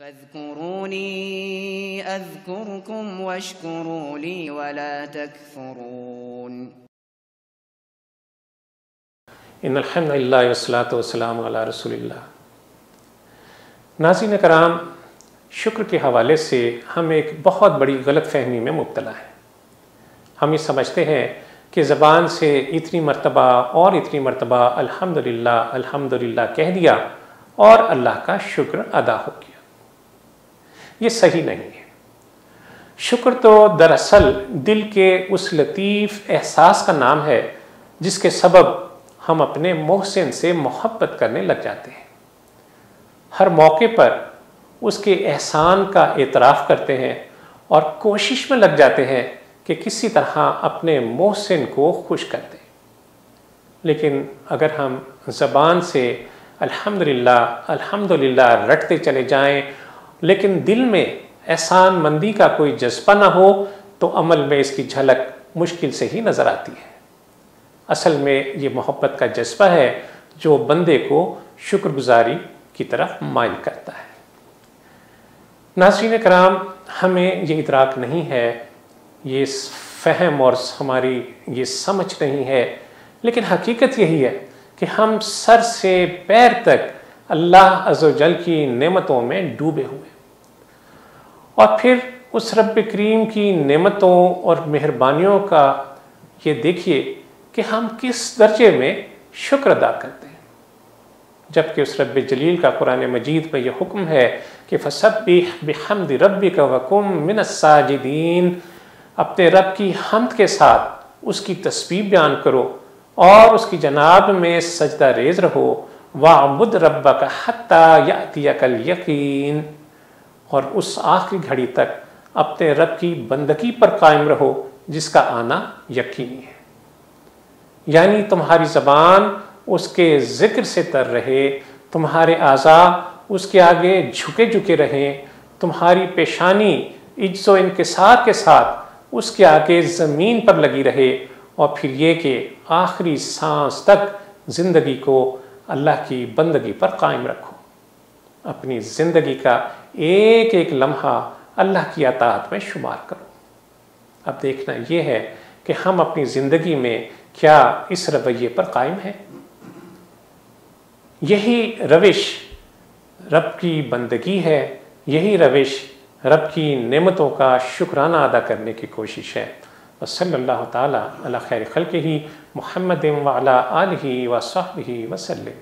فاذكروني أذكركم واشكروا لي ولا تكفرون. ان الحمد للہ والصلاۃ والسلام علی رسول اللہ. ناظرین کرام، شکر کے حوالے سے ہم ایک بہت بڑی غلط فہمی میں مبتلا ہیں. ہم یہ سمجھتے ہیں کہ زبان سے اتنی مرتبہ اور اتنی مرتبہ الحمدللہ الحمدللہ کہہ دیا اور اللہ کا شکر ادا ہو گیا. یہ صحیح نہیں ہے. شکر تو دراصل دل کے اس لطیف احساس کا نام ہے جس کے سبب ہم اپنے محسن سے محبت کرنے لگ جاتے ہیں. ہر موقع پر اس کے احسان کا اعتراف کرتے ہیں اور کوشش میں لگ جاتے ہیں کہ کسی طرح اپنے محسن کو خوش کر دیں. لیکن اگر ہم زبان سے الحمدللہ الحمدللہ رٹتے چلے جائیں لیکن دل میں احسان مندی کا کوئی جذبہ نہ ہو تو عمل میں اس کی جھلک مشکل سے ہی نظر آتی ہے. اصل میں یہ محبت کا جذبہ ہے جو بندے کو شکر گزاری کی طرف مائل کرتا ہے. ناظرین کرام، ہمیں یہ ادراک نہیں ہے، یہ فہم اور ہماری یہ سمجھ نہیں ہے، لیکن حقیقت یہی ہے کہ ہم سر سے پیر تک اللہ عز و جل کی نعمتوں میں ڈوبے ہوئے، اور پھر اس رب کریم کی نعمتوں اور مہربانیوں کا یہ دیکھیے کہ ہم کس درجے میں شکر ادا کرتے ہیں، جبکہ اس رب جلیل کا قرآن مجید میں یہ حکم ہے کہ فَسَبِّحْ بِحَمْدِ رَبِّكَ وَكُن مِّنَ السَّاجِدِينَ. اپنے رب کی حمد کے ساتھ اس کی تسبیح بیان کرو اور اس کی جناب میں سجدہ ریز رہو. وَاعْبُدْ رَبَّكَ حَتَّى يَأْتِيَكَ الْيَقِينُ. اور اس آخری گھڑی تک اپنے رب کی بندگی پر قائم رہو جس کا آنا یقینی ہے. یعنی تمہاری زبان اس کے ذکر سے تر رہے، تمہارے اعضاء اس کے آگے جھکے جھکے رہیں، تمہاری پیشانی عجز و انکسار کے ساتھ اس کے آگے زمین پر لگی رہے، اور پھر یہ کہ آخری سانس تک زندگی کو اللہ کی بندگی پر قائم رکھو. اپنی زندگی کا ایک ایک لمحہ اللہ کی اطاعت میں شمار کرو. اب دیکھنا یہ ہے کہ ہم اپنی زندگی میں کیا اس رویے پر قائم ہیں. یہی روش رب کی بندگی ہے، یہی روش رب کی نعمتوں کا شکرانہ ادا کرنے کی کوشش ہے. وصلی اللہ تعالی علی خیر خلقہ محمد وعلی آلہ وصحبہ وسلم.